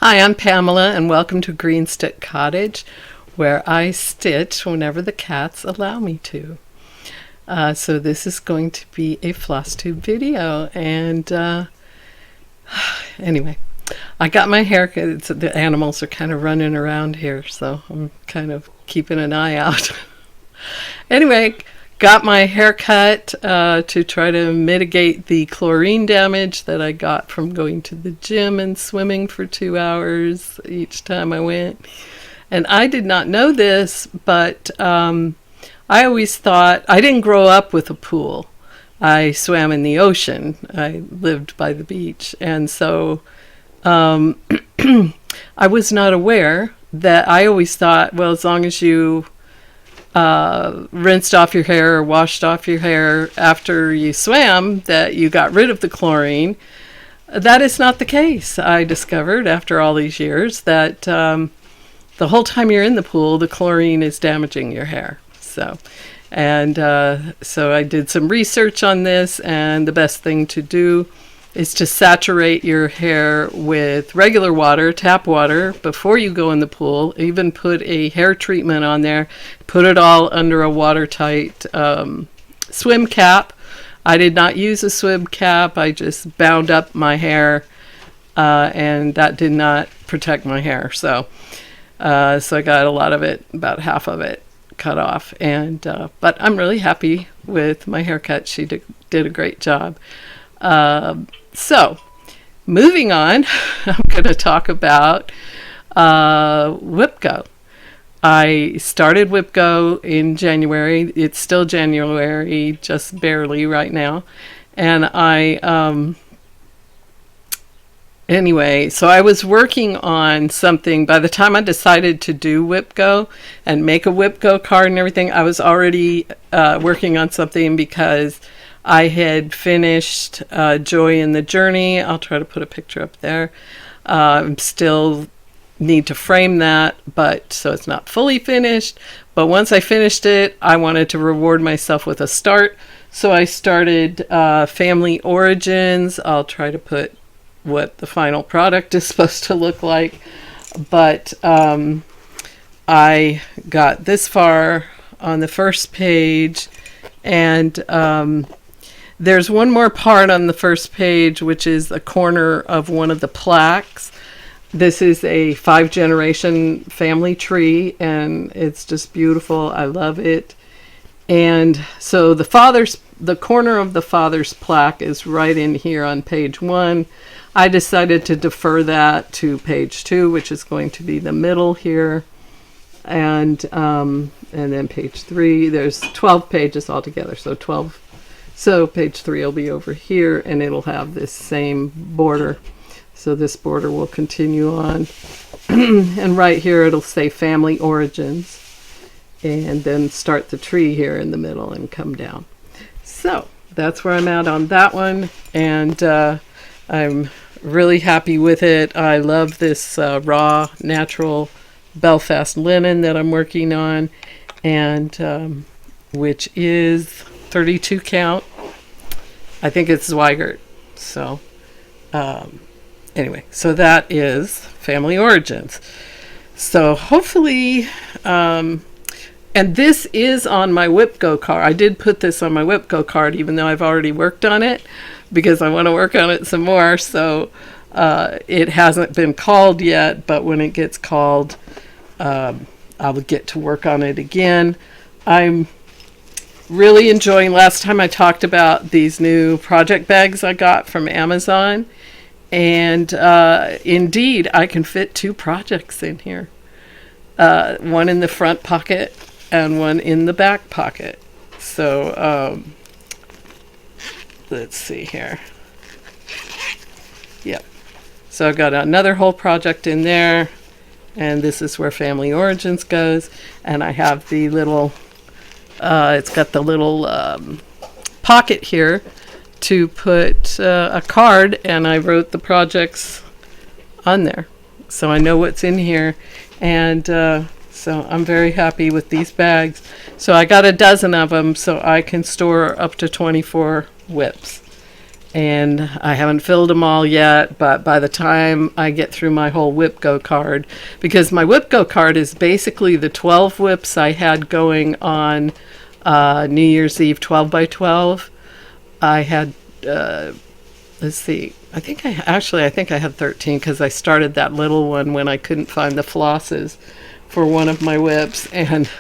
Hi, I'm Pamela, and welcome to Green Stick Cottage, where I stitch whenever the cats allow me to. So this is going to be a FlossTube video, and anyway, I got my haircut. The animals are kind of running around here, so I'm kind of keeping an eye out. Anyway, got my haircut to try to mitigate the chlorine damage that I got from going to the gym and swimming for 2 hours each time I went. And I did not know this, but I always thought, I didn't grow up with a pool. I swam in the ocean. I lived by the beach. And so I was not aware that I always thought, well, as long as you rinsed off your hair or washed off your hair after you swam, that you got rid of the chlorine. That is not the case. I discovered after all these years that the whole time you're in the pool, the chlorine is damaging your hair. So I did some research on this, and the best thing to do is to saturate your hair with regular water, tap water, before you go in the pool. Even put a hair treatment on there. Put it all under a watertight swim cap. I did not use a swim cap. I just bound up my hair, and that did not protect my hair. So I got a lot of it, about half of it, cut off. And but I'm really happy with my haircut. She did a great job. So, moving on, I'm going to talk about WIPGO. I started WIPGO in January. It's still January, just barely right now. And anyway, so I was working on something. By the time I decided to do WIPGO and make a WIPGO card and everything, I was already working on something because I had finished Joy in the Journey. I'll try to put a picture up there. Still need to frame that, but so it's not fully finished. But once I finished it, I wanted to reward myself with a start. So I started Family Origins. I'll try to put what the final product is supposed to look like. But I got this far on the first page, and there's one more part on the first page, which is a corner of one of the plaques. This is a 5-generation family tree, and it's just beautiful. I love it. And so the corner of the father's plaque is right in here on page 1. I decided to defer that to page 2, which is going to be the middle here. And then page 3, there's 12 pages altogether, so 12. So page 3 will be over here, and it'll have this same border. So this border will continue on. And right here it'll say Family Origins. And then start the tree here in the middle and come down. So that's where I'm at on that one. And I'm really happy with it. I love this raw, natural Belfast linen that I'm working on, and which is 32 count. I think it's Zweigert. So anyway, so that is Family Origins. So hopefully, and this is on my WIPGO card. I did put this on my WIPGO card, even though I've already worked on it, because I want to work on it some more. So it hasn't been called yet, but when it gets called, I'll get to work on it again. I'm really enjoying, last time I talked about these new project bags I got from Amazon, and indeed I can fit 2 projects in here, one in the front pocket and one in the back pocket. So let's see here. Yep, so I've got another whole project in there, and this is where Family Origins goes. And I have the little it's got the little pocket here to put a card, and I wrote the projects on there, so I know what's in here. And so I'm very happy with these bags. So I got a dozen of them, so I can store up to 24 WIPs. and I haven't filled them all yet, but by the time I get through my whole WIPGO card, because my WIPGO card is basically the 12 whips I had going on New Year's Eve 12 by 12. I had, let's see, I think I had 13 because I started that little one when I couldn't find the flosses for one of my whips, and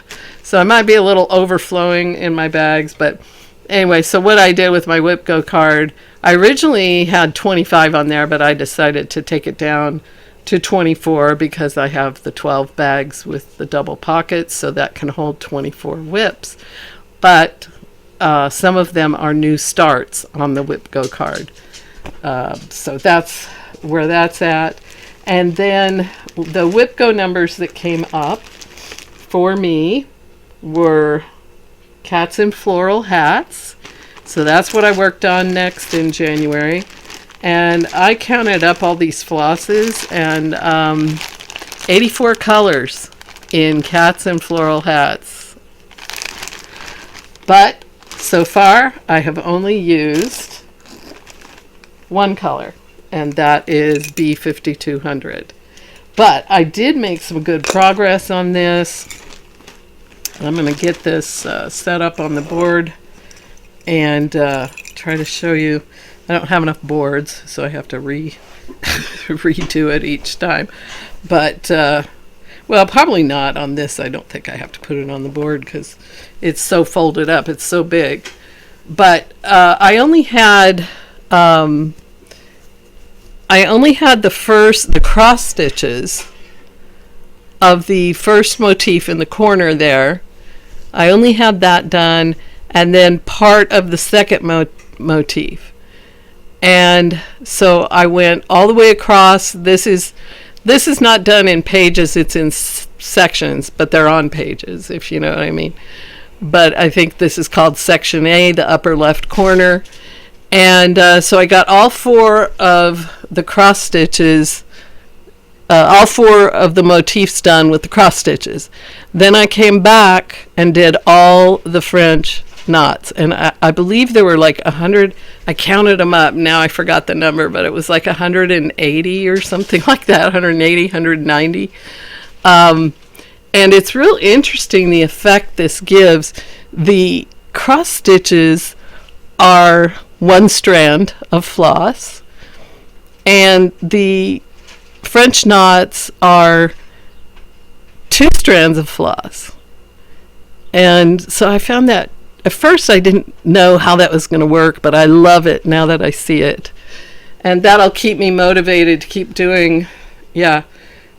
so I might be a little overflowing in my bags, but anyway, so what I did with my WIPGO card, I originally had 25 on there, but I decided to take it down to 24 because I have the 12 bags with the double pockets, so that can hold 24 whips. But some of them are new starts on the WIPGO card. So that's where that's at. And then the WIPGO numbers that came up for me were cats in floral hats. So that's what I worked on next in January. And I counted up all these flosses, and 84 colors in cats and floral hats. But so far, I have only used one color, and that is B5200. But I did make some good progress on this. I'm going to get this set up on the board and try to show you. I don't have enough boards, so I have to redo it each time. But, well, probably not on this. I don't think I have to put it on the board because it's so folded up. It's so big. But I only had the cross stitches of the first motif in the corner there. I only had that done, and then part of the second motif. And so I went all the way across. This is not done in pages, it's in sections, but they're on pages, if you know what I mean. But I think this is called section A, the upper left corner. And so I got all four of the cross stitches, all four of the motifs done with the cross stitches. Then I came back and did all the French knots, and I believe there were like 100. I counted them up, now I forgot the number, but it was like 180 or something like that. 180, 190. And it's real interesting the effect this gives. The cross stitches are one strand of floss, and the French knots are two strands of floss. And so I found that at first I didn't know how that was going to work, but I love it now that I see it. And that'll keep me motivated to keep doing, yeah.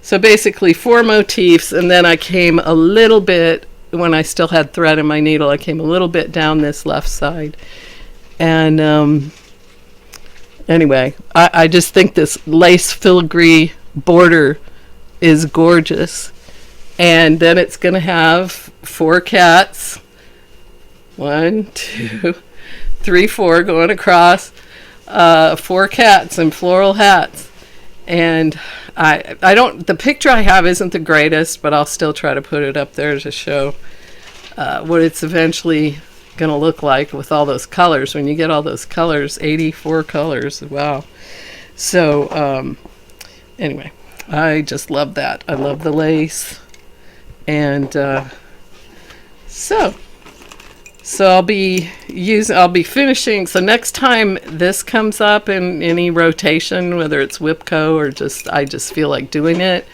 So basically 4 motifs, and then I came a little bit, when I still had thread in my needle, I came a little bit down this left side. And anyway, I just think this lace filigree border is gorgeous. And then it's going to have 4 cats. 1, 2, 3, 4 going across. 4 cats in floral hats. And I don't, the picture I have isn't the greatest, but I'll still try to put it up there to show what it's eventually going to look like with all those colors. When you get all those colors, 84 colors, wow. So anyway, I just love that. I love the lace. And so I'll be finishing. So next time this comes up in any rotation, whether it's WIPGO or I just feel like doing it.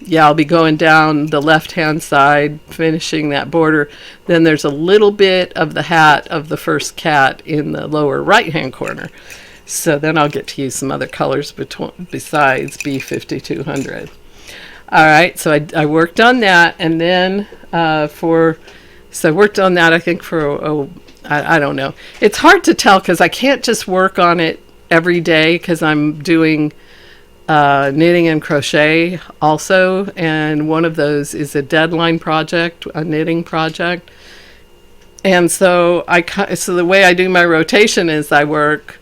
Yeah, I'll be going down the left-hand side, finishing that border. Then there's a little bit of the hat of the first cat in the lower right-hand corner. So then I'll get to use some other colors besides B5200. All right, so I worked on that, and then so I worked on that, I think, for, I don't know. It's hard to tell because I can't just work on it every day because I'm doing knitting and crochet also, and one of those is a deadline project, a knitting project. And so the way I do my rotation is I work,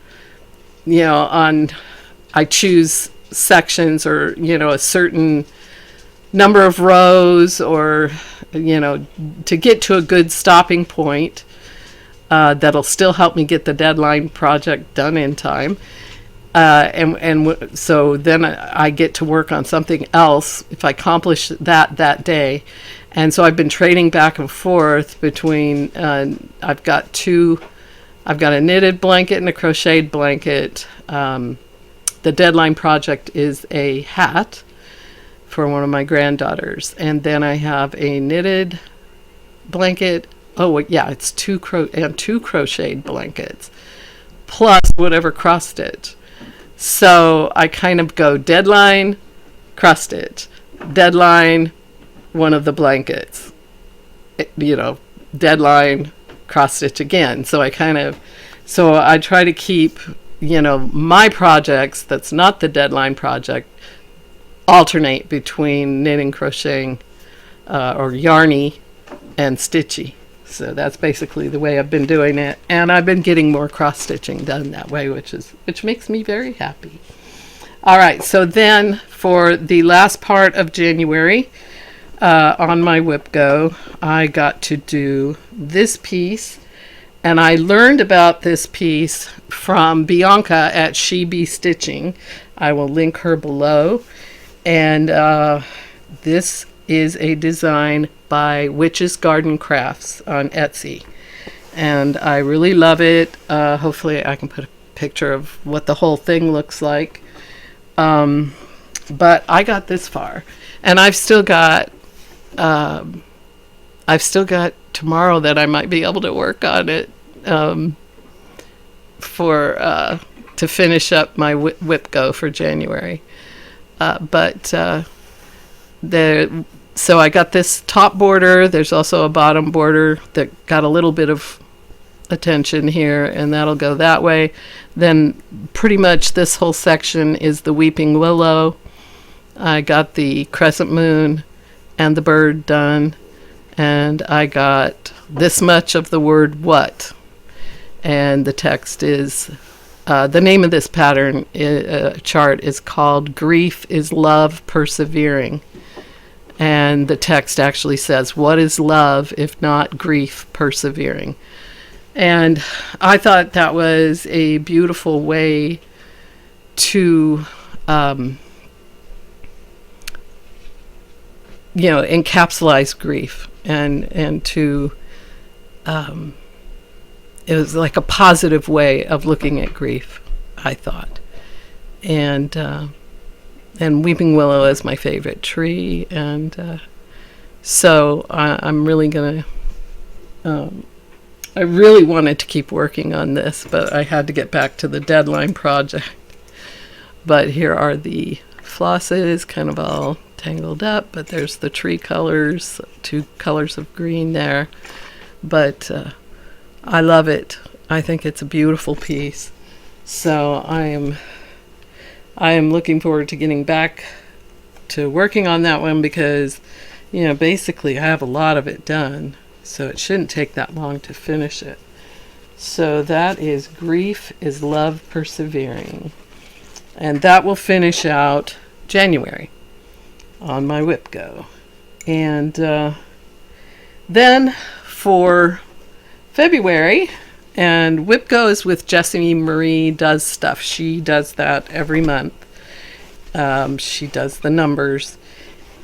I choose sections or, a certain number of rows or, to get to a good stopping point. that'll still help me get the deadline project done in time. So then I get to work on something else if I accomplish that day. And so I've been trading back and forth between, I've got a knitted blanket and a crocheted blanket. The deadline project is a hat for one of my granddaughters. And then I have a knitted blanket. Oh, yeah, it's two crocheted blankets, plus whatever cross stitch. So I kind of go deadline, cross stitch, deadline, one of the blankets, deadline, cross stitch again. So I try to keep, my projects that's not the deadline project alternate between knitting, crocheting, or yarny and stitchy. So that's basically the way I've been doing it, and I've been getting more cross stitching done that way, which makes me very happy. All right, so then for the last part of January, on my WIPGO, I got to do this piece, and I learned about this piece from Bianca at She Be Stitching. I will link her below, and this is a design by Witch's Garden Crafts on Etsy, and I really love it. Hopefully I can put a picture of what the whole thing looks like, but I got this far, and I've still got tomorrow that I might be able to work on it to finish up my WIPGO for January, so I got this top border. There's also a bottom border that got a little bit of attention here, and that'll go that way. Then pretty much this whole section is the weeping willow. I got the crescent moon and the bird done, and I got this much of the word what, and the text is the name of this pattern chart is called Grief is Love Persevering. And the text actually says, what is love if not grief persevering? And I thought that was a beautiful way to, encapsulate grief and to, it was like a positive way of looking at grief, I thought. And weeping willow is my favorite tree, and so I'm really gonna. I really wanted to keep working on this, but I had to get back to the deadline project. But here are the flosses, kind of all tangled up. But there's the tree colors, 2 colors of green there. But I love it. I think it's a beautiful piece. So I am looking forward to getting back to working on that one because, basically I have a lot of it done, so it shouldn't take that long to finish it. So that is Grief is Love Persevering, and that will finish out January on my WIPGO. And then for February, and WIPGO is with Jessie Marie Does Stuff. She does that every month. She does the numbers.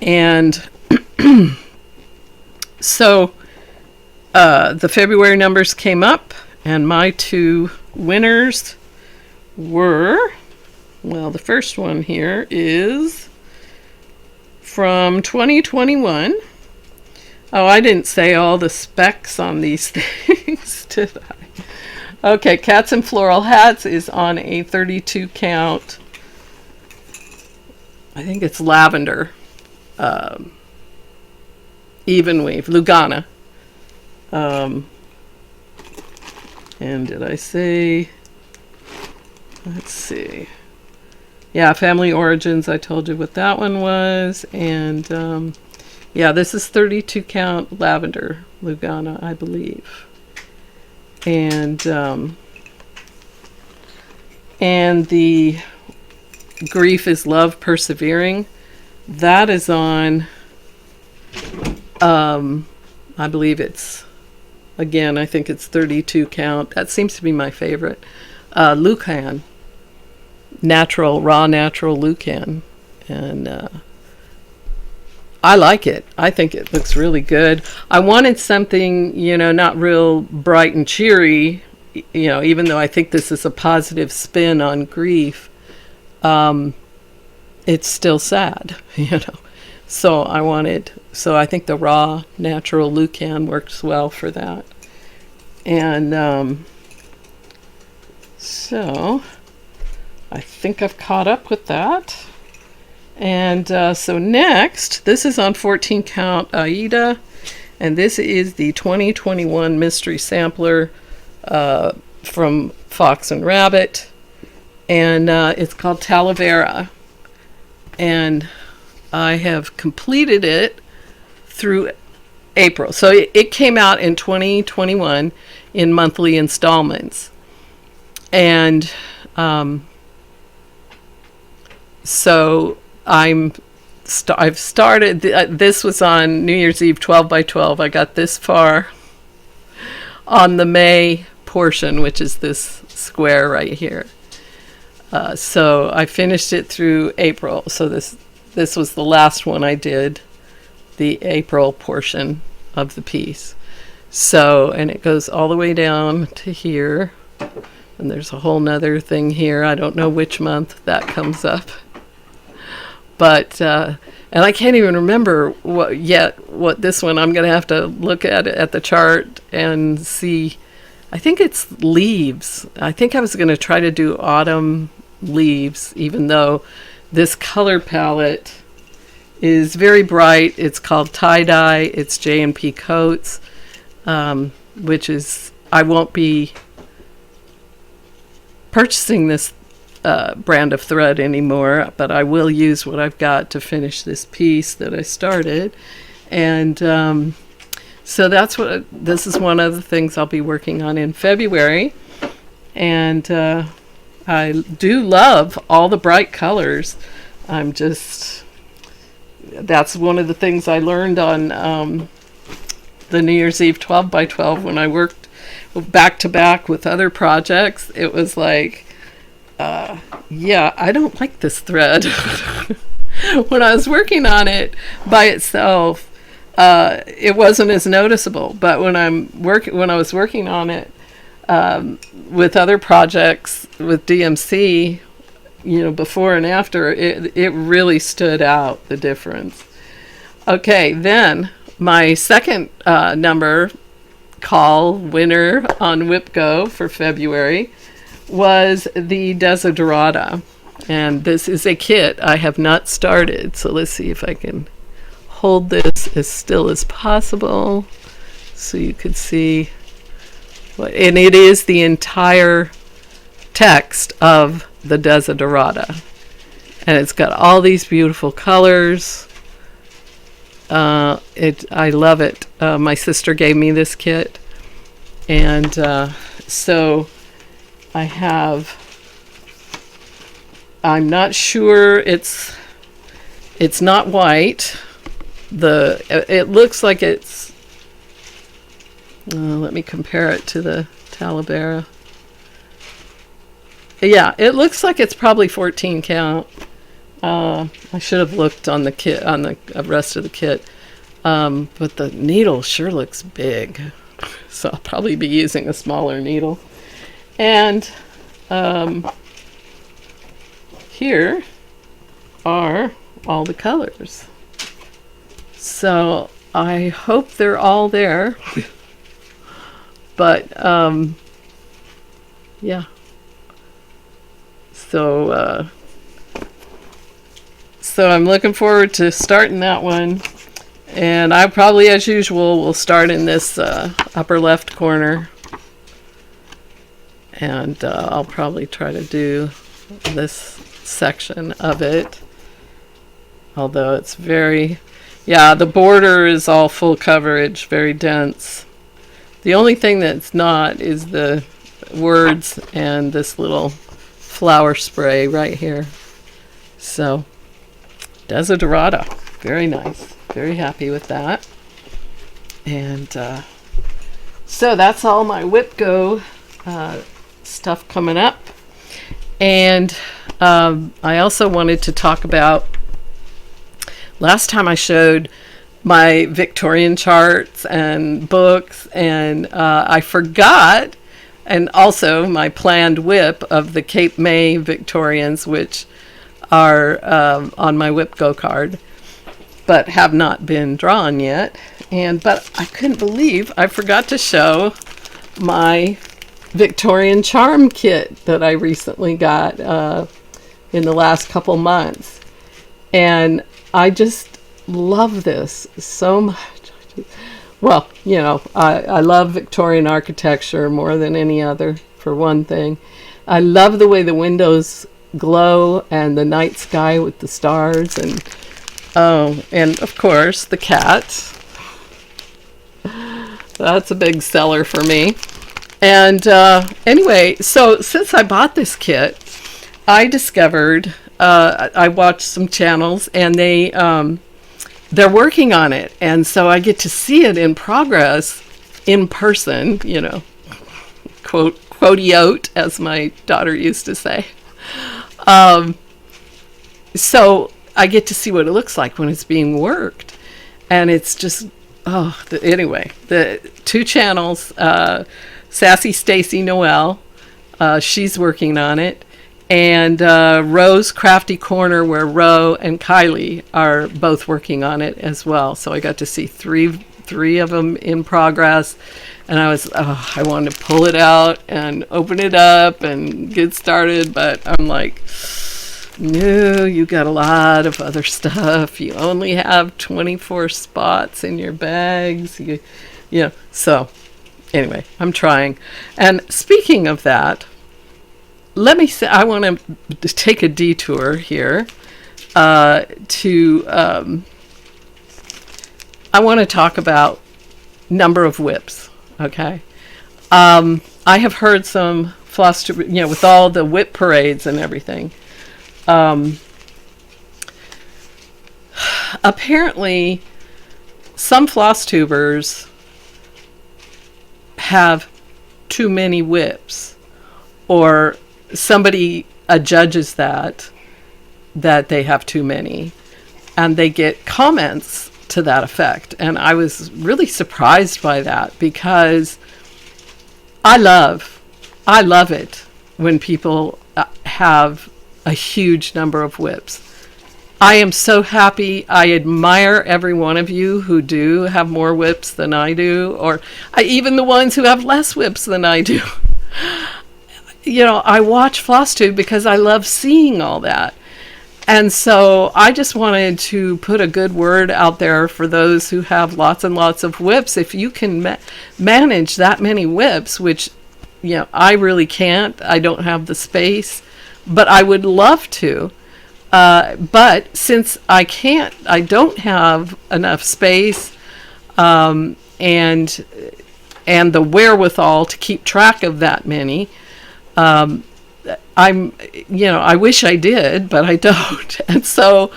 And so the February numbers came up, and my 2 winners were, well, the first one here is from 2021. Oh, I didn't say all the specs on these things, did I? Okay, Cats and Floral Hats is on a 32 count. I think it's lavender. Even weave, Lugana. And did I say, let's see. Yeah, Family Origins, I told you what that one was. And yeah, this is 32 count lavender, Lugana, I believe. And the Grief is Love Persevering, that is on, I believe it's Again, I think it's 32 count. That seems to be my favorite. Lucan, raw natural Lucan. And I like it. I think it looks really good. I wanted something, not real bright and cheery, even though I think this is a positive spin on grief. It's still sad, So I think the raw natural Lucan works well for that. And so I think I've caught up with that. And so next, this is on 14 count Aida, and this is the 2021 Mystery Sampler from Fox and Rabbit, and it's called Talavera. And I have completed it through April. So it came out in 2021 in monthly installments. And so I've started, this was on New Year's Eve 12 by 12. I got this far on the May portion, which is this square right here. So I finished it through April. So this was the last one I did, the April portion of the piece. So, and it goes all the way down to here. And there's a whole nother thing here. I don't know which month that comes up. But, and I can't even remember what this one, I'm going to have to look at it at the chart and see. I think it's leaves. I think I was going to try to do autumn leaves, even though this color palette is very bright. It's called tie-dye. It's J&P Coats, which is, I won't be purchasing this brand of thread anymore, but I will use what I've got to finish this piece that I started. And so this is one of the things I'll be working on in February. And I do love all the bright colors. That's one of the things I learned on the New Year's Eve 12 by 12 when I worked back to back with other projects. It was like, I don't like this thread. When I was working on it by itself, it wasn't as noticeable. But when I was working on it with other projects with DMC, before and after, it really stood out, the difference. Okay, then my second number call winner on WIPGO for February was the Desiderata. And this is a kit I have not started. So let's see if I can hold this as still as possible so you could see and it is the entire text of the Desiderata. And it's got all these beautiful colors. I love it. My sister gave me this kit. And so I'm not sure, it's not white. It looks like it's, let me compare it to the Talavera. Yeah, it looks like it's probably 14 count. I should have looked on the kit, on the rest of the kit. But the needle sure looks big. So I'll probably be using a smaller needle. And here are all the colors. So I hope they're all there. But yeah. So I'm looking forward to starting that one. And I probably, as usual, will start in this upper left corner. And I'll probably try to do this section of it. Although it's very, the border is all full coverage, very dense. The only thing that's not is the words and this little flower spray right here. So, Desiderata, very nice. Very happy with that. And So that's all my WIPGO stuff coming up. And I also wanted to talk about, last time I showed my Victorian charts and books, and I forgot, and also my planned WIP of the Cape May Victorians, which are on my WIPGO card, but have not been drawn yet. But I couldn't believe I forgot to show my Victorian charm kit that I recently got in the last couple months. And I just love this so much. Well, you know, I love Victorian architecture more than any other, for one thing. I love the way the windows glow and the night sky with the stars, and of course the cats. That's a big seller for me. And anyway, so since I bought this kit, I discovered, I watched some channels, and they're working on it, and so I get to see it in progress in person, you know, quote-unquote, as my daughter used to say. So I get to see what it looks like when it's being worked, and it's just, anyway, the two channels, Sassy Stacy Noel, she's working on it, and Ro's Crafty Corner, where Ro and Kylie are both working on it as well. So I got to see three of them in progress, and I wanted to pull it out and open it up and get started, but I'm like, no, you got a lot of other stuff. You only have 24 spots in your bags. So anyway, I'm trying. And speaking of that, let me say, I want to take a detour here I want to talk about number of WIPs, okay? I have heard some FlossTube, you know, with all the WIP parades and everything. Apparently, some FlossTubers have too many WIPs, or somebody adjudges that they have too many, and they get comments to that effect. And I was really surprised by that, because I love it when people have a huge number of WIPs. I am so happy. I admire every one of you who do have more WIPs than I do, or even the ones who have less WIPs than I do. You know, I watch FlossTube because I love seeing all that. And so I just wanted to put a good word out there for those who have lots and lots of WIPs. If you can manage that many WIPs, which, you know, I really can't. I don't have the space, but I would love to. But since I don't have enough space and the wherewithal to keep track of that many, I wish I did, but I don't. And so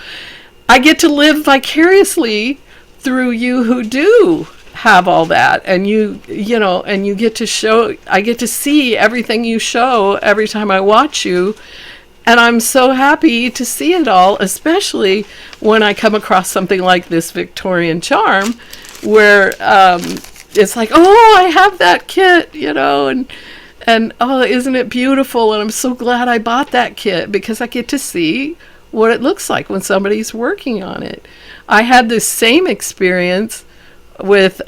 I get to live vicariously through you who do have all that. And and you get to show, I get to see everything you show every time I watch you. And I'm so happy to see it all, especially when I come across something like this Victorian charm, where it's like, oh, I have that kit, and oh, isn't it beautiful? And I'm so glad I bought that kit, because I get to see what it looks like when somebody's working on it. I had this same experience with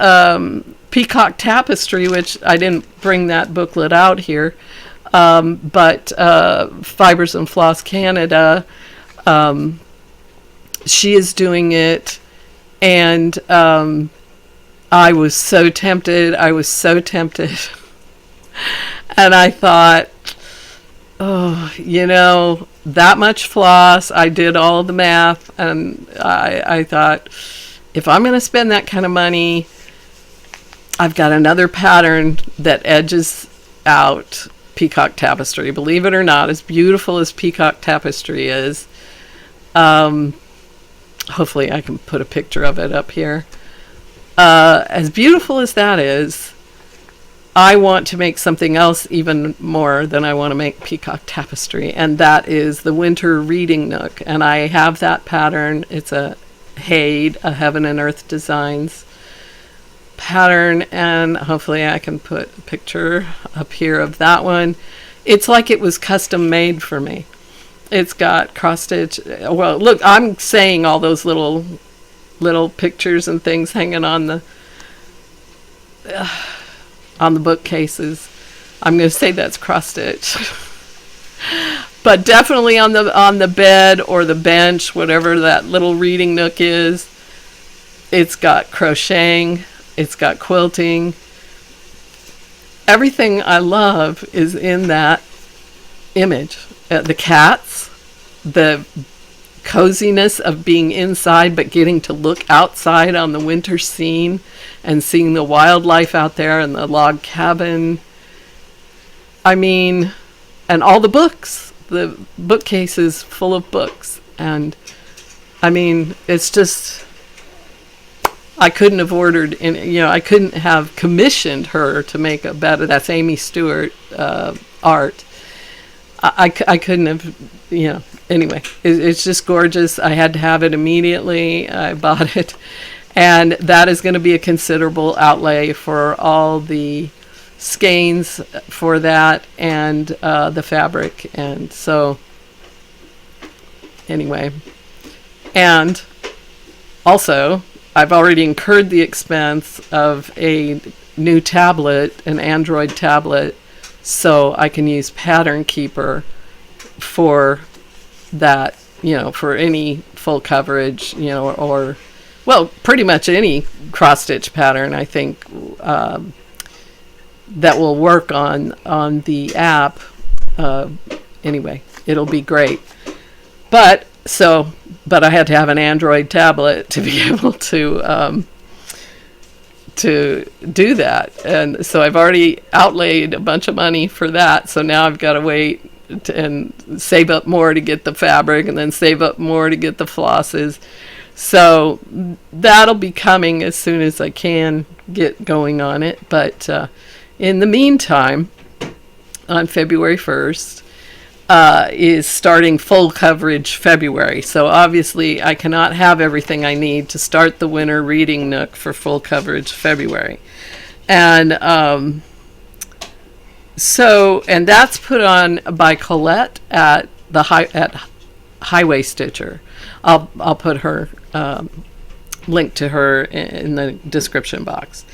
Peacock Tapestry, which I didn't bring that booklet out here, but Fibers and Floss Canada, she is doing it, and I was so tempted. And I thought, oh, that much floss. I did all the math, and I thought, if I'm going to spend that kind of money, I've got another pattern that edges out Peacock Tapestry. Believe it or not, as beautiful as Peacock Tapestry is, hopefully I can put a picture of it up here. As beautiful as that is, I want to make something else even more than I want to make peacock tapestry, and that is the winter reading nook. And I have that pattern. It's a HADE, a Heaven and Earth Designs pattern, and hopefully I can put a picture up here of that one. It's like it was custom made for me. It's got cross stitch. Well, look, I'm saying all those little pictures and things hanging on the bookcases. I'm going to say that's cross stitch. But definitely on the bed or the bench, whatever that little reading nook is, it's got crocheting, it's got quilting. Everything I love is in that image. The cats, the coziness of being inside but getting to look outside on the winter scene and seeing the wildlife out there and the log cabin. I mean, and all the books, the bookcases full of books. And I mean, it's just, I couldn't have ordered, I couldn't have commissioned her to make a better, that's Amy Stewart art. I couldn't have, anyway, it's just gorgeous. I had to have it immediately. I bought it. And that is going to be a considerable outlay for all the skeins for that and the fabric. And so, anyway. And also, I've already incurred the expense of a new tablet, an Android tablet, so I can use Pattern Keeper for that, for any full coverage, or well, pretty much any cross-stitch pattern, I think, that will work on the app. Anyway, it'll be great. But I had to have an Android tablet to be able to do that. And so I've already outlaid a bunch of money for that. So now I've got to wait and save up more to get the fabric and then save up more to get the flosses. So that'll be coming as soon as I can get going on it. But in the meantime, on February 1st, is starting full coverage February. So obviously I cannot have everything I need to start the winter reading nook for full coverage February. And and that's put on by Colette at Highway Stitcher. I'll put her link to her in the description box.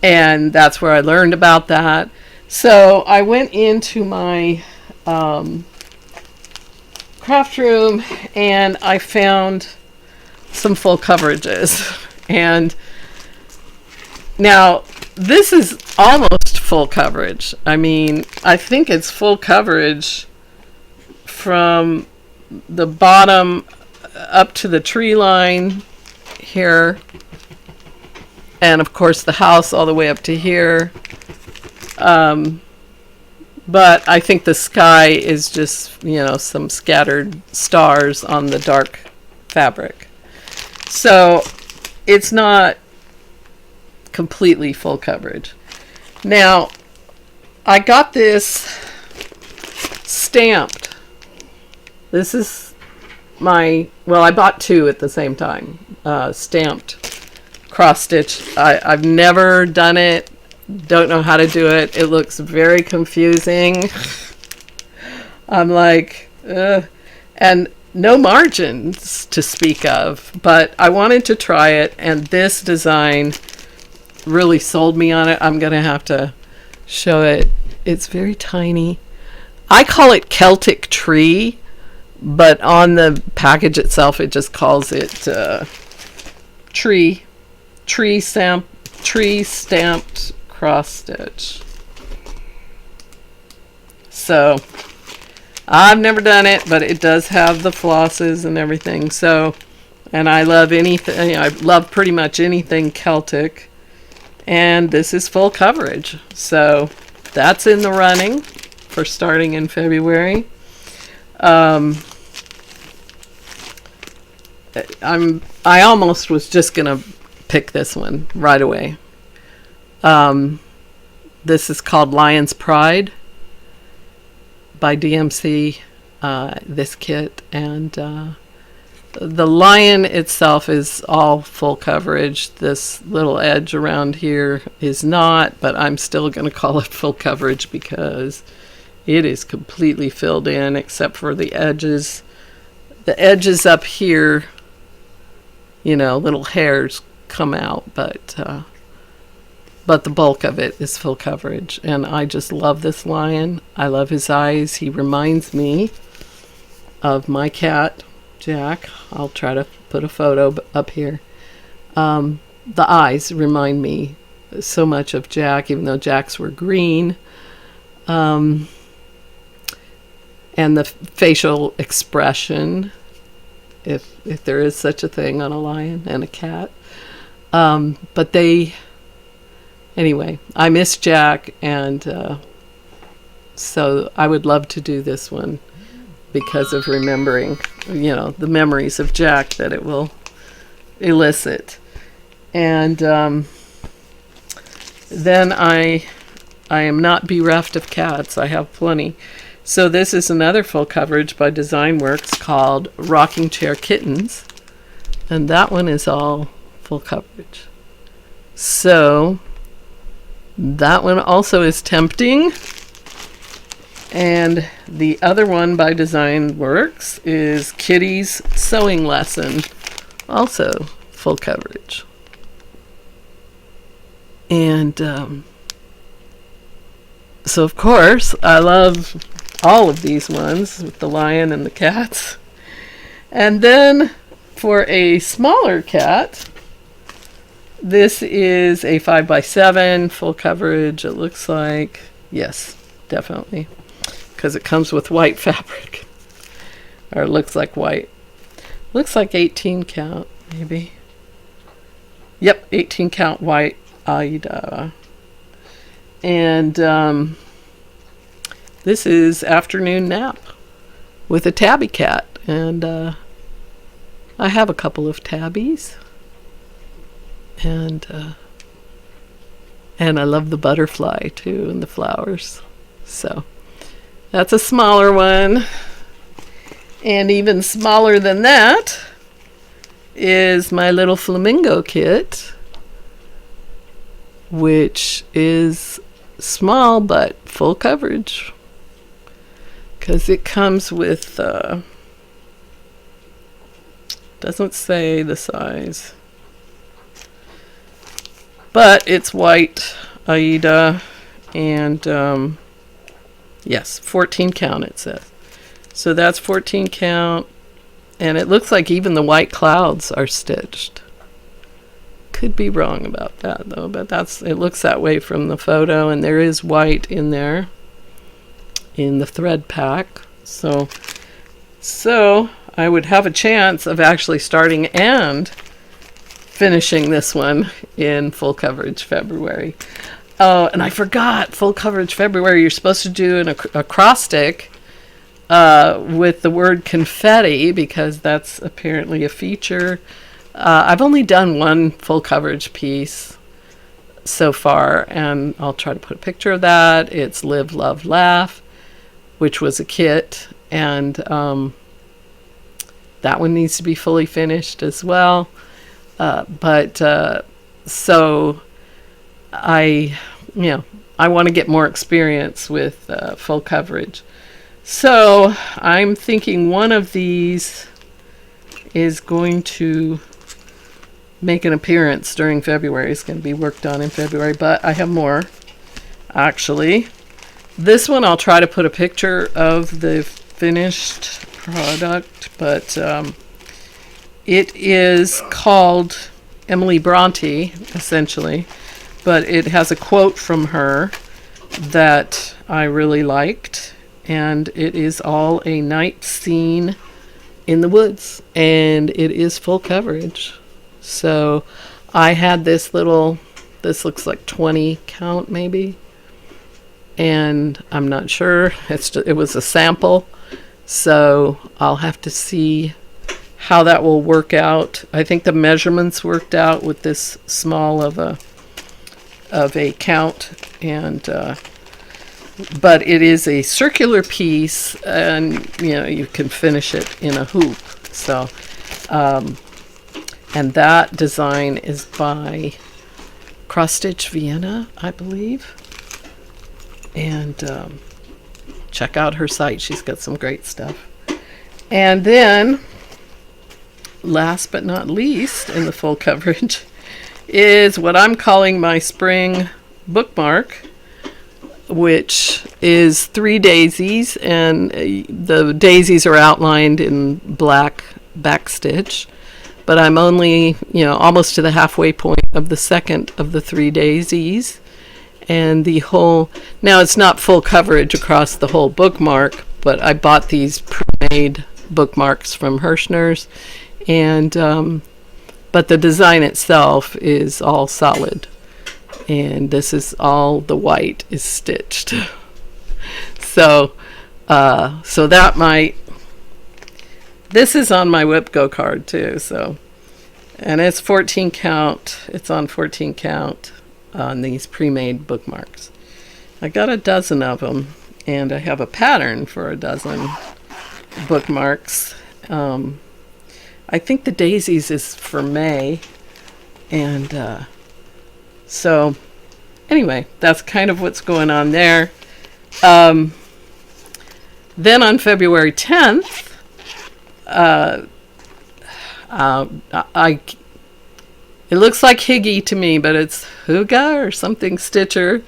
And that's where I learned about that. So I went into my craft room and I found some full coverages. And now this is almost full coverage. I mean, I think it's full coverage from the bottom up to the tree line here, and of course the house all the way up to here. But I think the sky is just, some scattered stars on the dark fabric. So it's not completely full coverage. Now, I got this stamped. This is I bought two at the same time, stamped cross stitch. I've never done it. Don't know how to do it. It looks very confusing. I'm like, and no margins to speak of, but I wanted to try it, and this design really sold me on it. I'm going to have to show it. It's very tiny. I call it Celtic Tree, but on the package itself, it just calls it tree stamped cross stitch. So I've never done it, but it does have the flosses and everything. So, and I love anything. I love pretty much anything Celtic, and this is full coverage. So that's in the running for starting in February. I almost was just gonna pick this one right away. This is called Lion's Pride by DMC, this kit. And the lion itself is all full coverage. This little edge around here is not, but I'm still going to call it full coverage because it is completely filled in except for the edges. The edges up here, you know, little hairs come out, but the bulk of it is full coverage. And I just love this lion. I love his eyes. He reminds me of my cat, Jack. I'll try to put a photo up here. The eyes remind me so much of Jack, even though Jack's were green. And the facial expression, if there is such a thing on a lion and a cat. But anyway, I miss Jack, and so I would love to do this one because of remembering, you know, the memories of Jack that it will elicit. And then I am not bereft of cats. I have plenty. So this is another full coverage by Design Works called Rocking Chair Kittens. And that one is all full coverage. So that one also is tempting. And the other one by Design Works is Kitty's Sewing Lesson. Also full coverage. And so of course I love all of these ones with the lion and the cats. And then for a smaller cat, this is a 5x7 full coverage. It looks like, yes, definitely, because it comes with white fabric, or it looks like white. Looks like 18 count, maybe. Yep, 18 count white Aida. And this is Afternoon Nap with a tabby cat. And I have a couple of tabbies. And I love the butterfly too, and the flowers. So that's a smaller one. And even smaller than that is my little flamingo kit, which is small but full coverage, because it comes with doesn't say the size, but it's white Aida, and yes, 14 count it says. So that's 14 count, and it looks like even the white clouds are stitched. Could be wrong about that though, but it looks that way from the photo, and there is white in there in the thread pack. So I would have a chance of actually starting and finishing this one in full coverage February. Oh, and I forgot, full coverage February, you're supposed to do an acrostic with the word confetti, because that's apparently a feature. I've only done one full coverage piece so far, and I'll try to put a picture of that. It's Live, Love, Laugh, which was a kit, and that one needs to be fully finished as well. So I want to get more experience with full coverage. So I'm thinking one of these is going to make an appearance during February. It's going to be worked on in February, but I have more, actually. This one I'll try to put a picture of the finished product, but it is called Emily Bronte, essentially, but it has a quote from her that I really liked, and it is all a night scene in the woods, and it is full coverage. So I had this looks like 20 count maybe, and I'm not sure, it was a sample, so I'll have to see how that will work out. I think the measurements worked out with this small of a of a count, and but it is a circular piece, and you can finish it in a hoop. So, and that design is by Cross Stitch Vienna, I believe. And check out her site. She's got some great stuff. And then, last but not least, in the full coverage, is what I'm calling my spring bookmark, which is 3 daisies, and the daisies are outlined in black backstitch, but I'm only, almost to the halfway point of the second of the 3 daisies, and the whole, now it's not full coverage across the whole bookmark, but I bought these pre-made bookmarks from Hirschner's, and but the design itself is all solid. And this is all the white is stitched. So that this is on my WIPGO card too. So, and it's 14 count. It's on 14 count on these pre-made bookmarks. I got a dozen of them, and I have a pattern for a dozen bookmarks. I think the daisies is for May, and so anyway, that's kind of what's going on there. Then on February 10th, it looks like Higgy to me, but it's Huga or something Stitcher.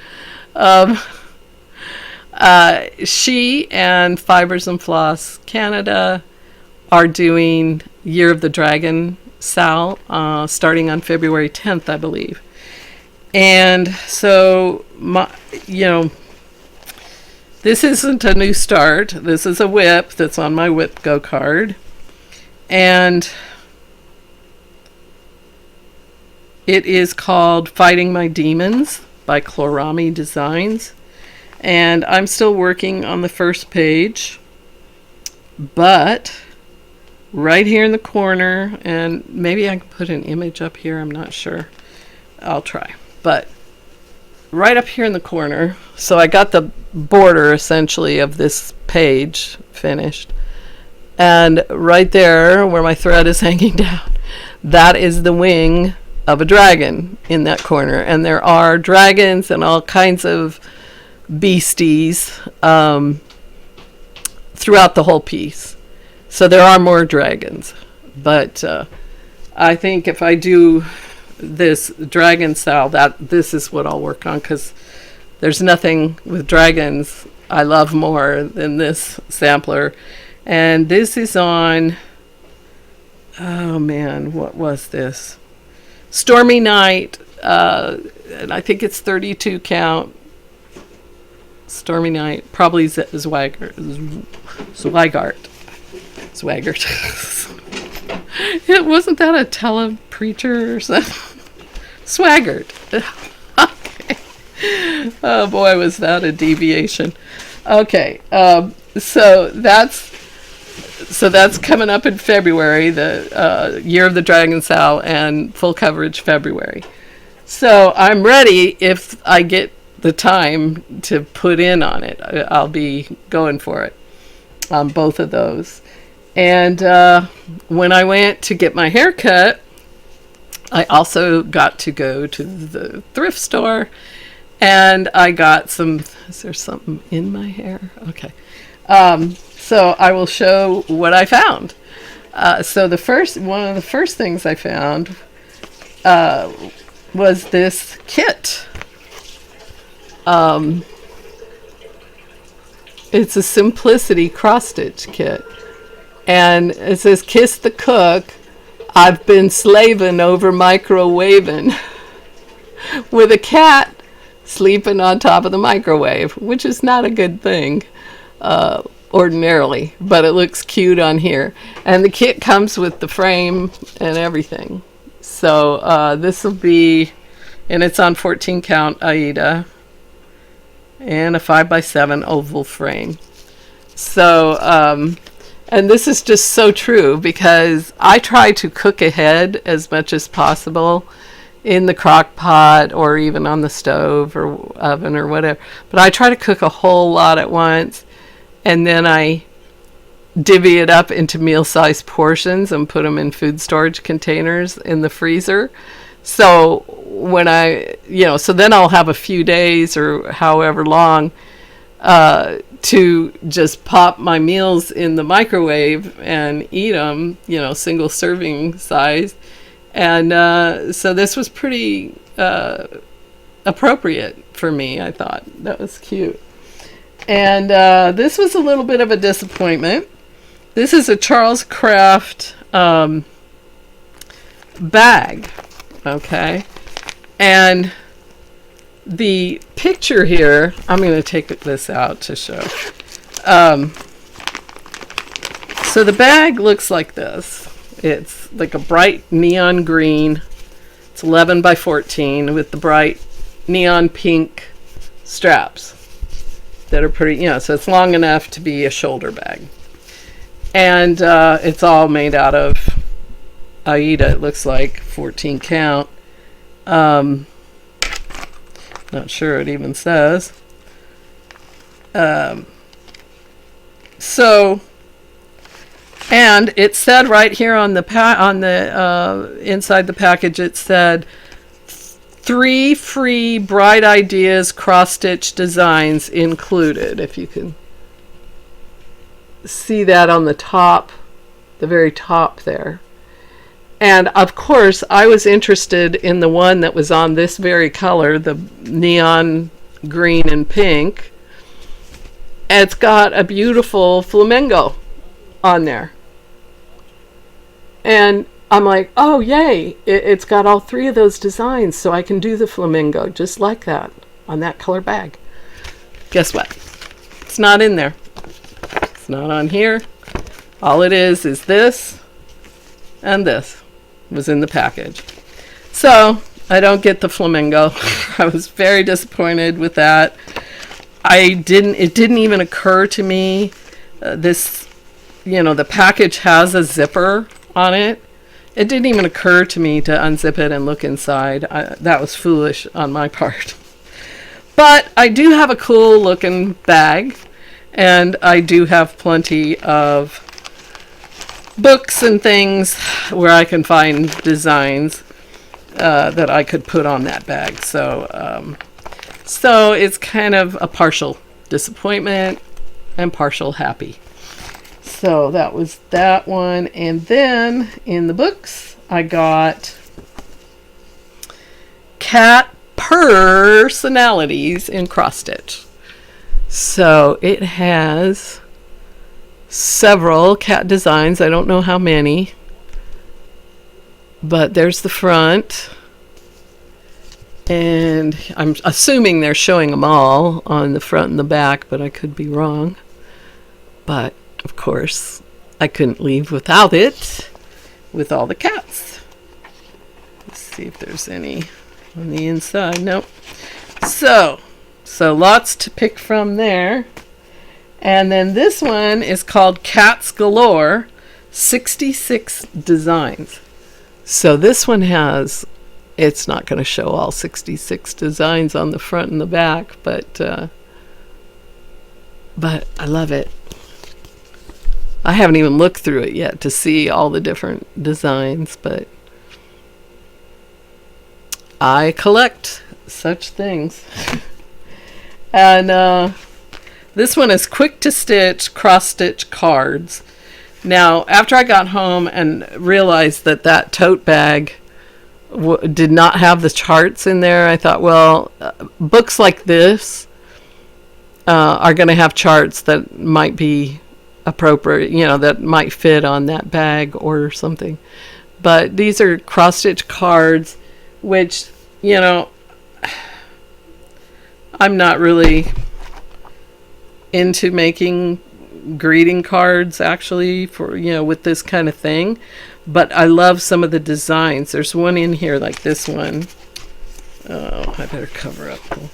She and Fibers and Floss Canada are doing Year of the Dragon SAL, starting on February 10th, I believe. And so, this isn't a new start. This is a WIP that's on my WIPGO card. And it is called Fighting My Demons by Chlorami Designs. And I'm still working on the first page. But right here in the corner, and maybe I can put an image up here, I'm not sure. I'll try. But right up here in the corner, so I got the border essentially of this page finished, and right there where my thread is hanging down, that is the wing of a dragon in that corner, and there are dragons and all kinds of beasties throughout the whole piece. So there are more dragons, but I think if I do this dragon SAL, this is what I'll work on, because there's nothing with dragons I love more than this sampler. And this is on, oh man, what was this? Stormy Night, and I think it's 32 count. Stormy Night, probably Swaggart. Wasn't that a telepreacher or something? Swaggart. Okay. Oh boy, was that a deviation. Okay, so that's coming up in February, the Year of the Dragon SAL, and full coverage February. So I'm ready if I get the time to put in on it. I'll be going for it on both of those. And when I went to get my hair cut, I also got to go to the thrift store, and I got some, is there something in my hair? Okay. So I will show what I found. So one of the first things I found was this kit. It's a Simplicity cross-stitch kit. And it says, "Kiss the cook, I've been slaving over microwaving," with a cat sleeping on top of the microwave, which is not a good thing ordinarily, but it looks cute on here. And the kit comes with the frame and everything. So this will be, and it's on 14 count Aida, and a 5x7 oval frame. So, and this is just so true, because I try to cook ahead as much as possible, in the crock pot or even on the stove or oven or whatever. But I try to cook a whole lot at once, and then I divvy it up into meal-sized portions and put them in food storage containers in the freezer. So when so then I'll have a few days or however long to just pop my meals in the microwave and eat them, single serving size. And so this was pretty appropriate for me. I thought that was cute. And this was a little bit of a disappointment. This is a Charles Craft bag, okay? And the picture here, I'm going to take this out to show. So the bag looks like this. It's like a bright neon green. It's 11 by 14 with the bright neon pink straps that are pretty, so it's long enough to be a shoulder bag. And it's all made out of Aida, it looks like, 14 count. Not sure it even says. And it said right here on the inside the package, it said 3 free bright ideas cross-stitch designs included. If you can see that on the top, the very top there. And of course, I was interested in the one that was on this very color, the neon green and pink. And it's got a beautiful flamingo on there. And I'm like, oh, yay. It's got all 3 of those designs, so I can do the flamingo just like that on that color bag. Guess what? It's not in there. It's not on here. All it is this and this was in the package. So I don't get the flamingo. I was very disappointed with that. It didn't even occur to me. The package has a zipper on it. It didn't even occur to me to unzip it and look inside. That was foolish on my part. But I do have a cool looking bag, and I do have plenty of books and things where I can find designs that I could put on that bag. So it's kind of a partial disappointment and partial happy. So that was that one. And then in the books, I got cat personalities in cross stitch. So it has several cat designs. I don't know how many, but there's the front. And I'm assuming they're showing them all on the front and the back, but I could be wrong. But of course, I couldn't leave without it with all the cats. Let's see if there's any on the inside. Nope. So lots to pick from there. And then this one is called Cats Galore, 66 designs. So this one it's not going to show all 66 designs on the front and the back, but I love it. I haven't even looked through it yet to see all the different designs, but I collect such things. And this one is quick to stitch, cross stitch cards. Now, after I got home and realized that tote bag did not have the charts in there, I thought, well, books like this are going to have charts that might be appropriate, that might fit on that bag or something. But these are cross stitch cards, which, I'm not really into making greeting cards actually for, with this kind of thing. But I love some of the designs. There's one in here like this one. Oh, I better cover up the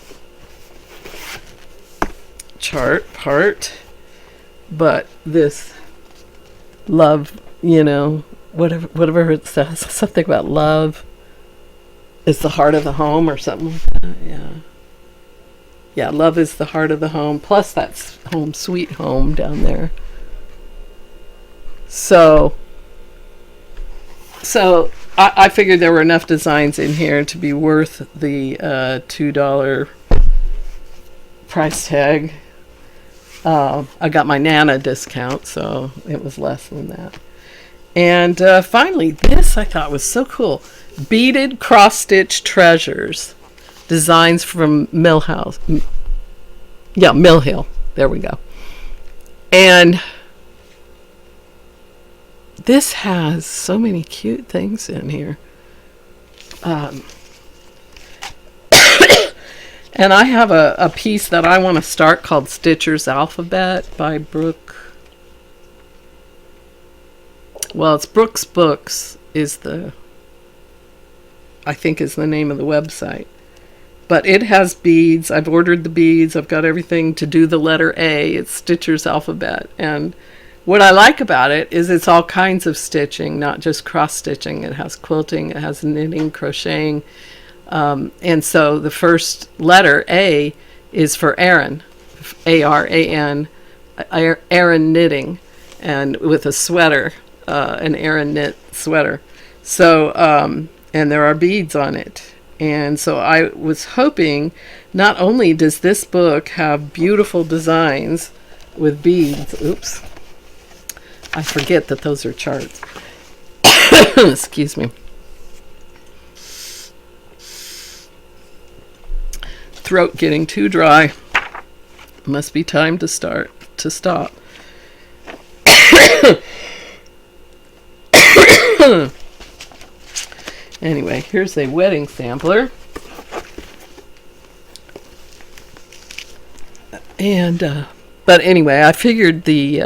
chart part. But this love, whatever it says, something about love is the heart of the home or something like that. Yeah. Yeah, love is the heart of the home. Plus that's home sweet home down there. So I figured there were enough designs in here to be worth the $2 price tag. I got my Nana discount, so it was less than that. And finally, this I thought was so cool. Beaded cross-stitch treasures. Designs from Mill Hill. There we go. And this has so many cute things in here. And I have a piece that I want to start called Stitcher's Alphabet by Brooke. Well, it's Brooks Books I think is the name of the website. But it has beads. I've ordered the beads. I've got everything to do the letter A. It's Stitcher's Alphabet. And what I like about it is it's all kinds of stitching, not just cross-stitching. It has quilting, it has knitting, crocheting. And so the first letter, A, is for Aran, A-R-A-N, Aran knitting, and with a sweater, an Aran knit sweater. So, and there are beads on it. And so I was hoping, not only does this book have beautiful designs with beads, oops, I forget that those are charts. Excuse me. Throat getting too dry. Must be time to stop. Anyway, here's a wedding sampler. And, but anyway, I figured the,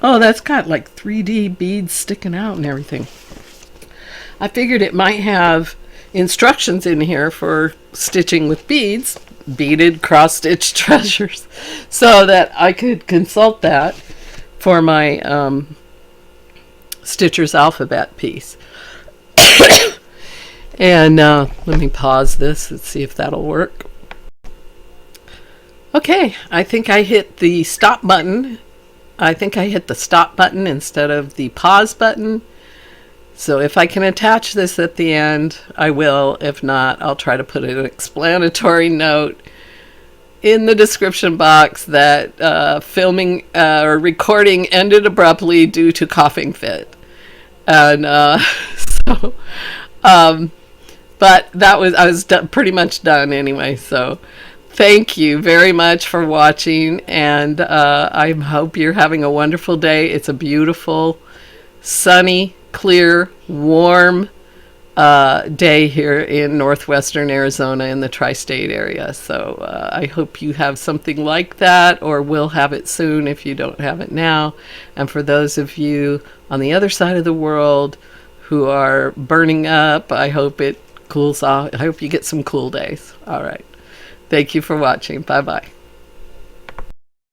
oh, that's got like 3D beads sticking out and everything. I figured it might have instructions in here for stitching with beads, beaded cross-stitch treasures, so that I could consult that for my, Stitcher's Alphabet piece. And let me pause this and see if that'll work. Okay, I think I hit the stop button. I think I hit the stop button instead of the pause button. So if I can attach this at the end, I will. If not, I'll try to put an explanatory note in the description box that filming or recording ended abruptly due to coughing fit. And but I was pretty much done anyway. So thank you very much for watching, and I hope you're having a wonderful day. It's a beautiful, sunny, clear, warm day here in northwestern Arizona in the tri-state area. So I hope you have something like that, or will have it soon if you don't have it now. And for those of you on the other side of the world who are burning up, I hope it cools off. I hope you get some cool days. All right. Thank you for watching. Bye-bye.